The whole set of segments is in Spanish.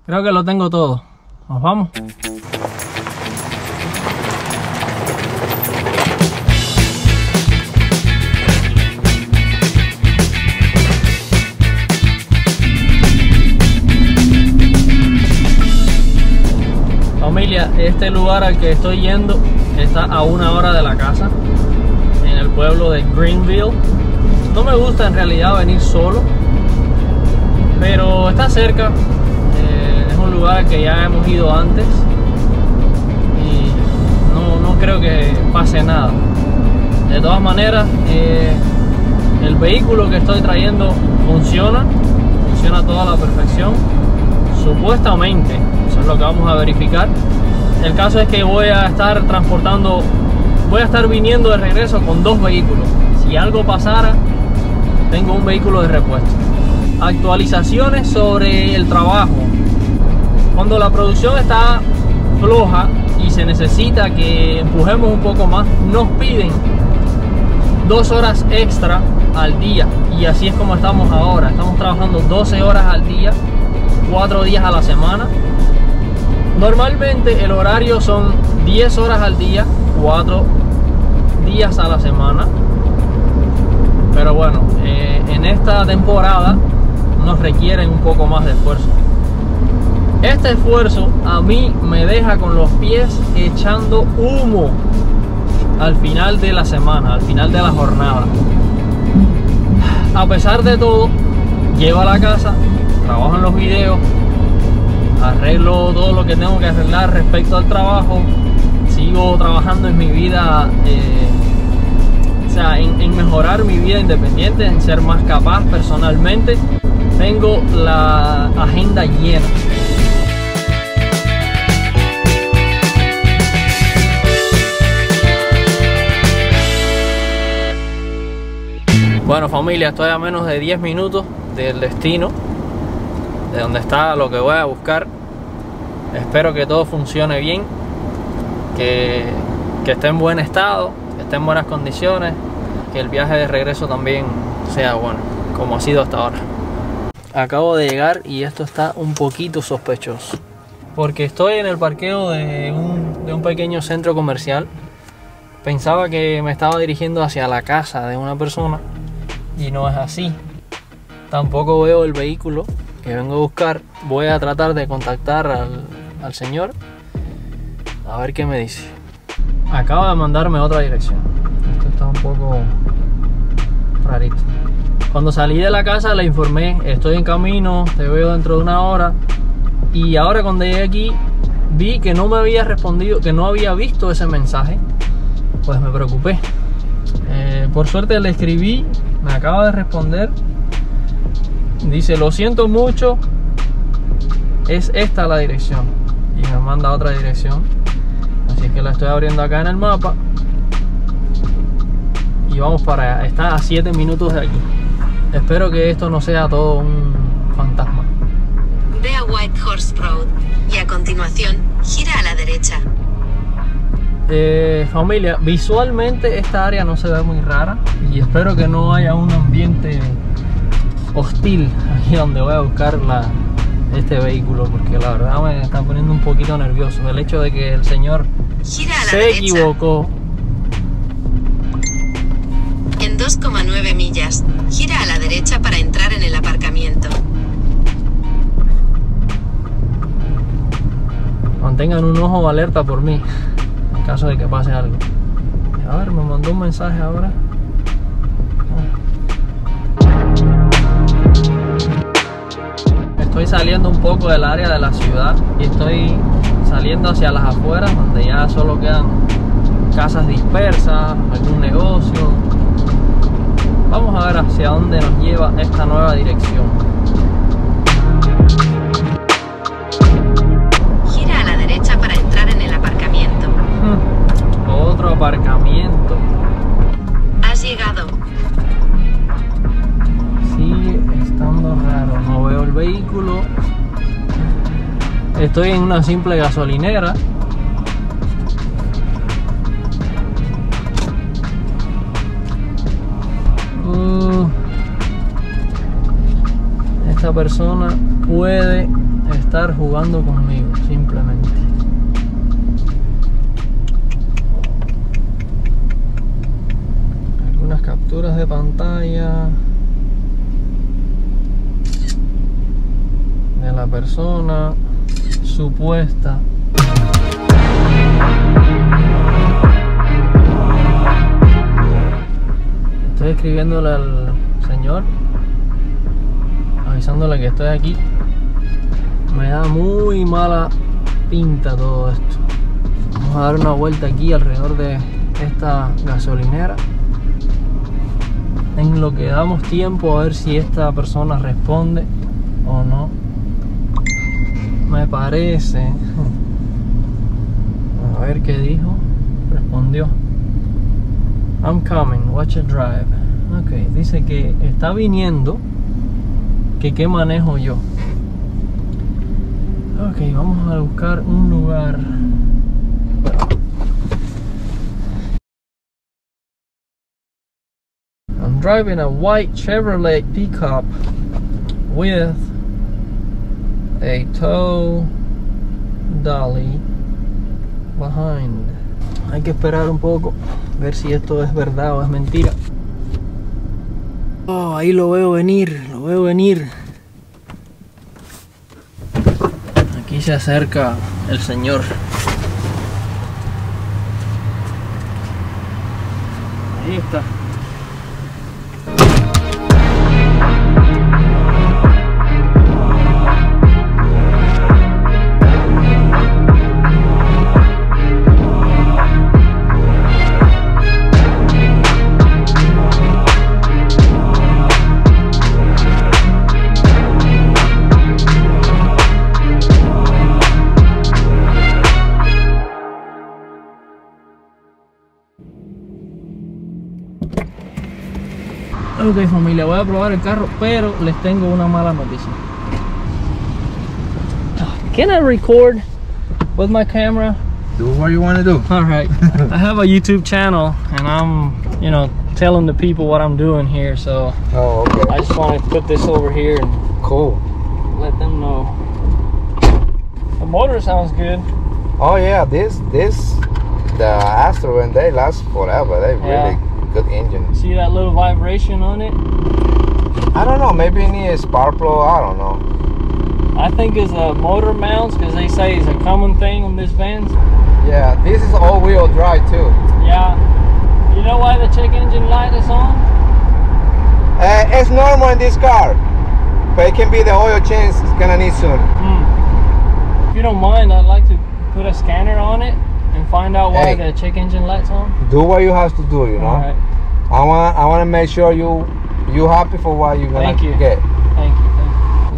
Creo que lo tengo todo. Nos vamos. Familia, este lugar al que estoy yendo está a 1 hora de la casa, en el pueblo de Greenville. No me gusta en realidad venir solo, pero está cerca. Es un lugar que ya hemos ido antes y no creo que pase nada. De todas maneras, el vehículo que estoy trayendo funciona a toda la perfección, supuestamente. Eso es lo que vamos a verificar. El caso es que voy a estar viniendo de regreso con 2 vehículos. Si algo pasara, tengo un vehículo de repuesto. Actualizaciones sobre el trabajo. Cuando la producción está floja y se necesita que empujemos un poco más, nos piden 2 horas extra al día, y así es como estamos ahora. Estamos trabajando 12 horas al día, 4 días a la semana. Normalmente el horario son 10 horas al día, 4 días a la semana. Pero bueno, en esta temporada nos requieren un poco más de esfuerzo. Este esfuerzo a mí me deja con los pies echando humo al final de la semana, al final de la jornada. A pesar de todo, llego a la casa, trabajo en los videos, arreglo todo lo que tengo que arreglar respecto al trabajo, sigo trabajando en mi vida, o sea, en mejorar mi vida independiente, en ser más capaz personalmente. Tengo la agenda llena. Bueno, familia, estoy a menos de 10 minutos del destino, de donde está lo que voy a buscar. Espero que todo funcione bien, que esté en buen estado, que esté en buenas condiciones, que el viaje de regreso también sea bueno, como ha sido hasta ahora. Acabo de llegar y esto está un poquito sospechoso, porque estoy en el parqueo de un pequeño centro comercial. Pensaba que me estaba dirigiendo hacia la casa de una persona y no es así. Tampoco veo el vehículo que vengo a buscar. Voy a tratar de contactar al señor a ver qué me dice. Acaba de mandarme otra dirección. Esto está un poco rarito. Cuando salí de la casa le informé: estoy en camino, te veo dentro de 1 hora. Y ahora cuando llegué aquí vi que no me había respondido, que no había visto ese mensaje. Pues me preocupé. Por suerte le escribí, me acaba de responder. Dice: lo siento mucho, es esta la dirección. Y me manda otra dirección. Así que la estoy abriendo acá en el mapa y vamos para allá. Está a 7 minutos de aquí. Espero que esto no sea todo un fantasma. Ve a White Horse Road y a continuación gira a la derecha. Familia, visualmente esta área no se ve muy rara y espero que no haya un ambiente hostil aquí donde voy a buscar este vehículo, porque la verdad me está poniendo un poquito nervioso el hecho de que el señor se equivocó. En 2,9 millas, gira a la derecha para entrar en el aparcamiento. Mantengan un ojo alerta por mí en caso de que pase algo. A ver, me mandó un mensaje ahora. Estoy saliendo un poco del área de la ciudad y estoy saliendo hacia las afueras, donde ya solo quedan casas dispersas, algún negocio. Vamos a ver hacia dónde nos lleva esta nueva dirección. Gira a la derecha para entrar en el aparcamiento. Otro aparcamiento. Has llegado. Sigue estando raro, no veo el vehículo. Estoy en una simple gasolinera. Esta persona puede estar jugando conmigo, simplemente. Algunas capturas de pantalla de la persona supuesta. Estoy escribiéndole al señor, avisándole que estoy aquí. Me da muy mala pinta todo esto. Vamos a dar una vuelta aquí alrededor de esta gasolinera, en lo que damos tiempo a ver si esta persona responde o no. Me parece. A ver qué dijo. Respondió. I'm coming, watch it drive. Ok, dice que está viniendo. Que qué manejo yo. Ok, vamos a buscar un lugar. I'm driving a white Chevrolet pickup with a tow dolly behind. Hay que esperar un poco, ver si esto es verdad o es mentira. Oh, ahí lo veo venir, lo veo venir. Aquí se acerca el señor. Ahí está. Ok, familia, voy a probar el carro, pero les tengo una mala noticia. Can I record with my camera? Do what you want to do. All right. I have a YouTube channel, and I'm, you know, telling the people what I'm doing here. So Oh, okay. I just want to put this over here and Cool. let them know. The motor sounds good. Oh yeah, the Astro, and they last forever. They really good engine. See that little vibration on it? I don't know. Maybe it needs spark plug. I don't know. I think it's a motor mounts, because they say it's a common thing on these vans. Yeah, this is all-wheel drive too. Yeah. You know why the check engine light is on? It's normal in this car, but it can be the oil change. It's gonna need soon. If you don't mind, I'd like to put a scanner on it and find out why the check engine light's on. Do what you have to do. You know. All right. I want to make sure you happy for what you're gonna Thank you. get. Thank you.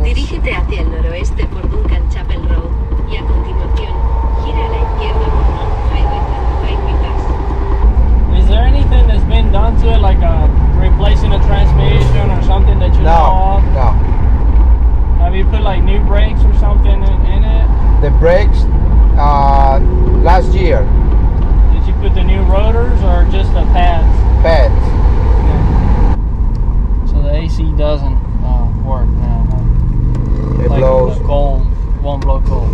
Dirígete hacia el noroeste por Duncan Chapel Road y a continuación gira a la izquierda por Mount Highway 35 bypass. Is there anything that's been done to it, like replacing a transmission or something that you know of? No. Have you put like new brakes or something in it? The brakes last year. Did you put the new rotors or just the pads? Pads. So the AC doesn't work now, huh? It Like blows. the cold, won't blow cold.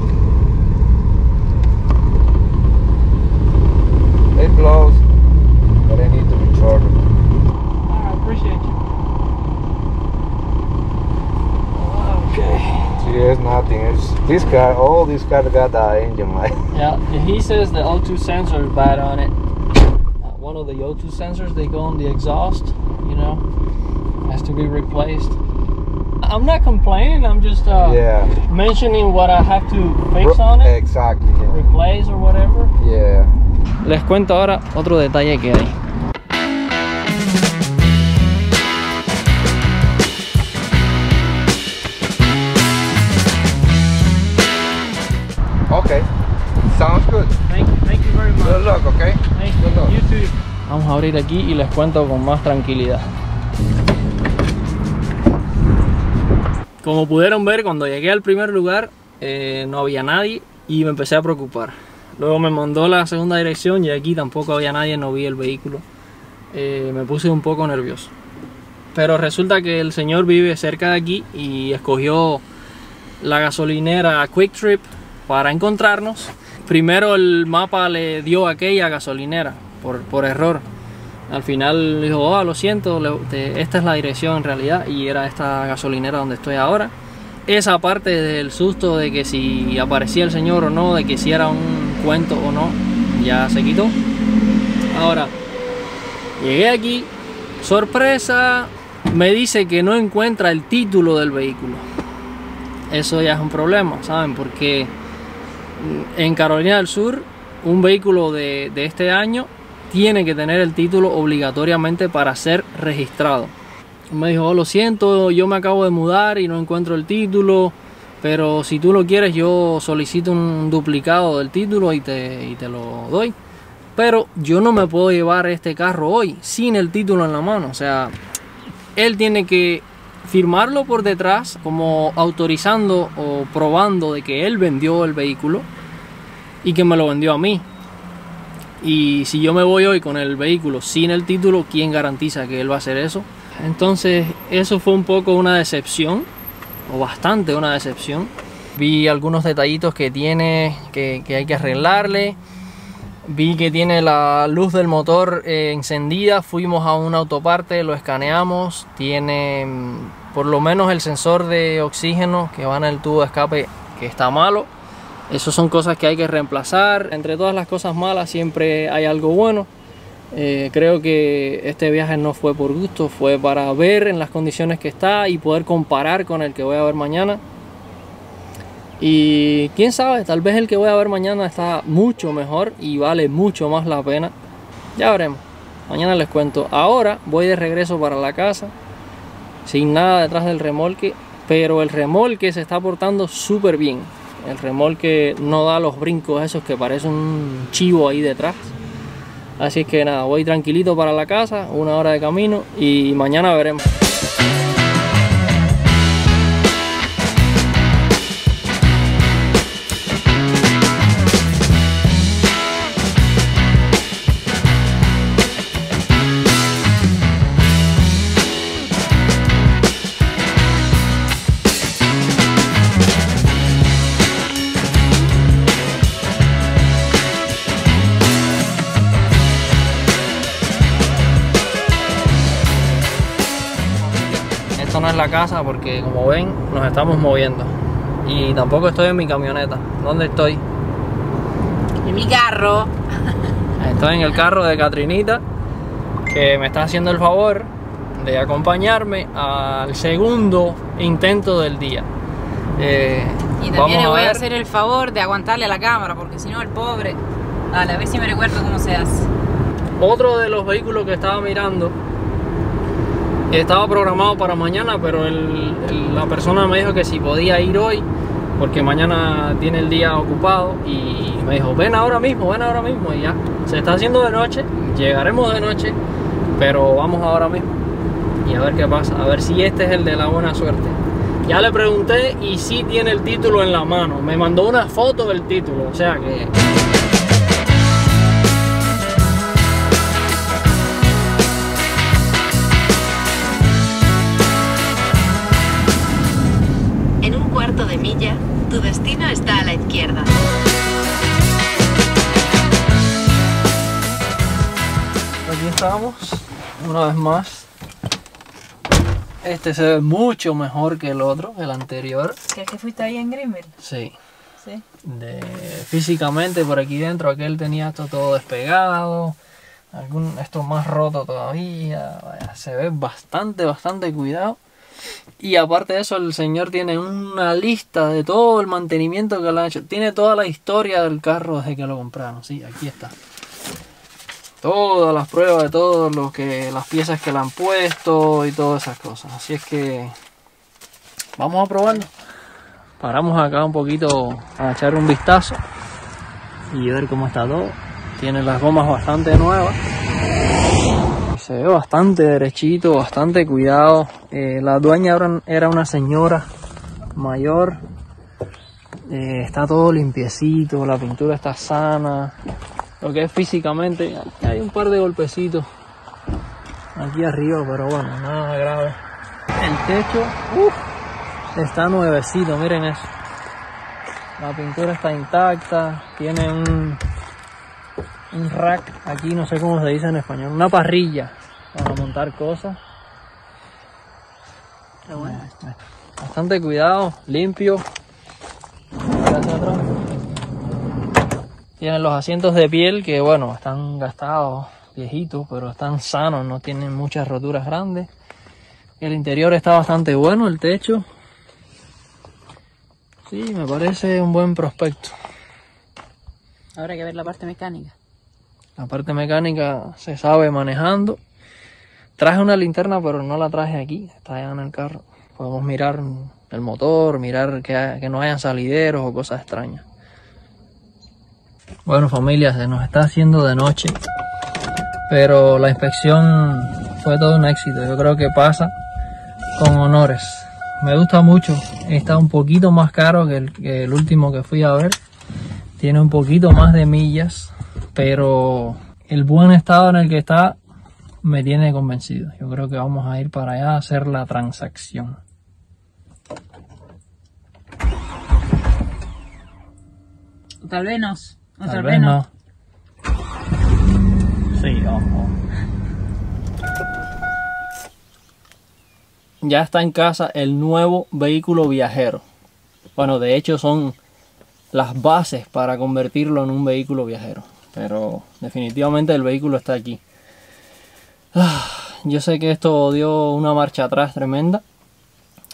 It blows, but I need to be charged. I appreciate you. Okay. See, there's nothing. It's this car. All these cars got the engine light. Yeah, he says the O2 sensor is bad on it. One of the O2 sensors, they go on the exhaust, you know, has to be replaced. I'm not complaining, I'm just mentioning what I have to fix on it. Exactly. Yeah. Replace or whatever. Yeah. Les cuento ahora otro detalle que hay. Okay. Sounds good. Thank you very much. Good luck, okay? Thank you. Good luck. You too. Vamos a abrir aquí y les cuento con más tranquilidad. Como pudieron ver, cuando llegué al primer lugar no había nadie y me empecé a preocupar. Luego me mandó a la segunda dirección y aquí tampoco había nadie, no vi el vehículo. Me puse un poco nervioso. Pero resulta que el señor vive cerca de aquí y escogió la gasolinera Quick Trip para encontrarnos. Primero el mapa le dio a aquella gasolinera por error. Al final dijo, oh, lo siento, esta es la dirección en realidad, y era esta gasolinera donde estoy ahora. Esa parte del susto de que si aparecía el señor o no, de que si era un cuento o no, ya se quitó. Ahora, llegué aquí, sorpresa, me dice que no encuentra el título del vehículo. Eso ya es un problema, ¿saben? Porque en Carolina del Sur, un vehículo de este año tiene que tener el título obligatoriamente para ser registrado. Me dijo, oh, lo siento, yo me acabo de mudar y no encuentro el título, pero si tú lo quieres yo solicito un duplicado del título y te lo doy. Pero yo no me puedo llevar este carro hoy sin el título en la mano. O sea, él tiene que firmarlo por detrás como autorizando o probando de que él vendió el vehículo y que me lo vendió a mí. Y si yo me voy hoy con el vehículo sin el título, ¿quién garantiza que él va a hacer eso? Entonces eso fue un poco una decepción, o bastante una decepción. Vi algunos detallitos que tiene que hay que arreglarle. Vi que tiene la luz del motor encendida. Fuimos a un autoparte, lo escaneamos. Tiene por lo menos el sensor de oxígeno que va en el tubo de escape que está malo. Esas son cosas que hay que reemplazar. Entre todas las cosas malas siempre hay algo bueno. Creo que este viaje no fue por gusto, fue para ver en las condiciones que está y poder comparar con el que voy a ver mañana. Y quién sabe, tal vez el que voy a ver mañana está mucho mejor y vale mucho más la pena. Ya veremos, mañana les cuento. Ahora voy de regreso para la casa, sin nada detrás del remolque, pero el remolque se está portando súper bien. El remolque no da los brincos esos que parece un chivo ahí detrás. Así es que nada, voy tranquilito para la casa, 1 hora de camino y mañana veremos. Esto no es la casa porque, como ven, nos estamos moviendo. Y tampoco estoy en mi camioneta. ¿Dónde estoy? En mi carro. Estoy en el carro de Catrinita, que me está haciendo el favor de acompañarme al segundo intento del día. Y también le voy a hacer el favor de aguantarle a la cámara, porque si no el pobre... Dale, a ver si me recuerdo cómo se hace. Otro de los vehículos que estaba mirando estaba programado para mañana, pero la persona me dijo que si podía ir hoy, porque mañana tiene el día ocupado, y me dijo, ven ahora mismo, y ya, se está haciendo de noche, llegaremos de noche, pero vamos ahora mismo, y a ver qué pasa, a ver si este es el de la buena suerte. Ya le pregunté y sí tiene el título en la mano, me mandó una foto del título, o sea que... En un cuarto de milla, tu destino está a la izquierda. Aquí estamos, una vez más. Este se ve mucho mejor que el otro, el anterior. ¿Crees que fuiste ahí en Greenville? Sí. Sí. Físicamente por aquí dentro, aquel tenía esto todo despegado. Esto más roto todavía. Vaya, se ve bastante cuidado. Y aparte de eso, el señor tiene una lista de todo el mantenimiento que le han hecho. Tiene toda la historia del carro desde que lo compraron. Sí, aquí está. Todas las pruebas de todas las piezas que le han puesto y todas esas cosas. Así es que vamos a probarlo. Paramos acá un poquito a echar un vistazo y ver cómo está todo. Tiene las gomas bastante nuevas. Se ve bastante derechito, bastante cuidado. La dueña era una señora mayor. Está todo limpiecito, la pintura está sana. Lo que es físicamente, hay un par de golpecitos aquí arriba, pero bueno, nada grave. El techo, está nuevecito, miren eso. La pintura está intacta, tiene un rack aquí, no sé cómo se dice en español, una parrilla para montar cosas. Qué bueno. Bastante cuidado, limpio. Hacia atrás. Tienen los asientos de piel que bueno, están gastados, viejitos, pero están sanos, no tienen muchas roturas grandes. El interior está bastante bueno, el techo. Sí, me parece un buen prospecto. Ahora hay que ver la parte mecánica. La parte mecánica se sabe manejando. Traje una linterna, pero no la traje aquí, está allá en el carro. Podemos mirar el motor, mirar que no hayan salideros o cosas extrañas. Bueno, familia, se nos está haciendo de noche, pero la inspección fue todo un éxito. Yo creo que pasa con honores. Me gusta mucho. Está un poquito más caro que el último que fui a ver. Tiene un poquito más de millas, pero el buen estado en el que está me tiene convencido. Yo creo que vamos a ir para allá a hacer la transacción. Tal vez no. Tal vez no. Sí, vamos. Ya está en casa el nuevo vehículo viajero. Bueno, de hecho son las bases para convertirlo en un vehículo viajero. Pero definitivamente el vehículo está aquí. Yo sé que esto dio una marcha atrás tremenda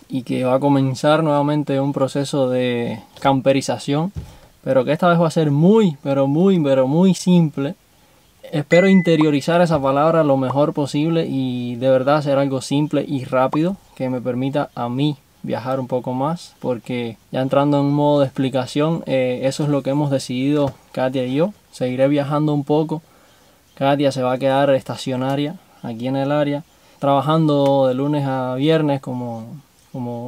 y que va a comenzar nuevamente un proceso de camperización, pero que esta vez va a ser muy simple. Espero interiorizar esa palabra lo mejor posible y de verdad hacer algo simple y rápido que me permita a mí viajar un poco más, porque ya entrando en un modo de explicación, eso es lo que hemos decidido Katia y yo. Seguiré viajando un poco. Katia se va a quedar estacionaria aquí en el área, trabajando de lunes a viernes como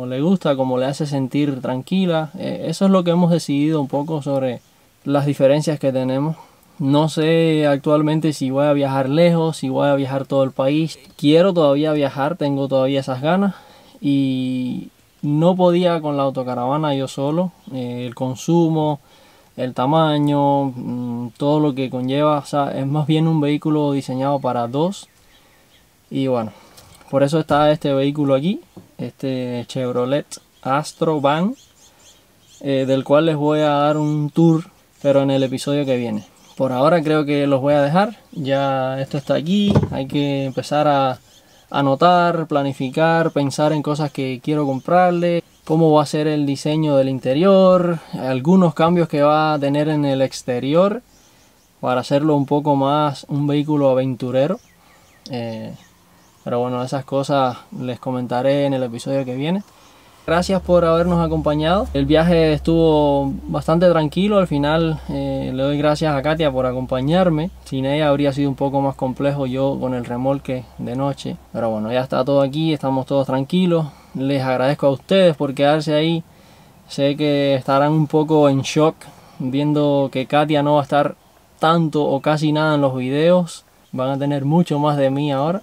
le gusta, como le hace sentir tranquila. Eso es lo que hemos decidido un poco sobre las diferencias que tenemos. No sé actualmente si voy a viajar lejos, si voy a viajar todo el país. Quiero todavía viajar, tengo todavía esas ganas y no podía con la autocaravana yo solo. El consumo, el tamaño, todo lo que conlleva, o sea, es más bien un vehículo diseñado para dos. Y bueno, por eso está este vehículo aquí, este Chevrolet Astro Van, del cual les voy a dar un tour, pero en el episodio que viene. Por ahora creo que los voy a dejar, ya esto está aquí, hay que empezar a anotar, planificar, pensar en cosas que quiero comprarle, cómo va a ser el diseño del interior, algunos cambios que va a tener en el exterior para hacerlo un poco más un vehículo aventurero. Pero bueno, esas cosas les comentaré en el episodio que viene. Gracias por habernos acompañado. El viaje estuvo bastante tranquilo. Al final le doy gracias a Katia por acompañarme. Sin ella habría sido un poco más complejo yo con el remolque de noche. Pero bueno, ya está todo aquí, estamos todos tranquilos. Les agradezco a ustedes por quedarse ahí. Sé que estarán un poco en shock viendo que Katia no va a estar tanto o casi nada en los videos. Van a tener mucho más de mí ahora.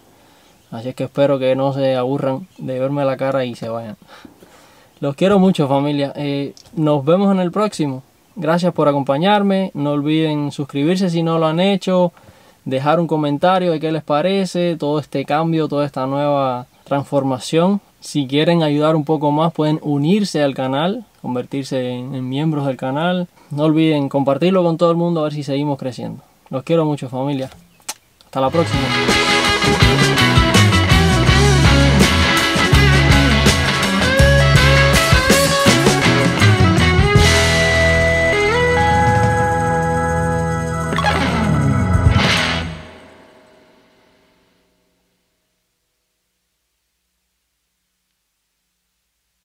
Así es que espero que no se aburran de verme la cara y se vayan. Los quiero mucho, familia. Nos vemos en el próximo. Gracias por acompañarme. No olviden suscribirse si no lo han hecho. Dejar un comentario de qué les parece todo este cambio, toda esta nueva transformación. Si quieren ayudar un poco más, pueden unirse al canal, convertirse en miembros del canal. No olviden compartirlo con todo el mundo a ver si seguimos creciendo. Los quiero mucho, familia. Hasta la próxima.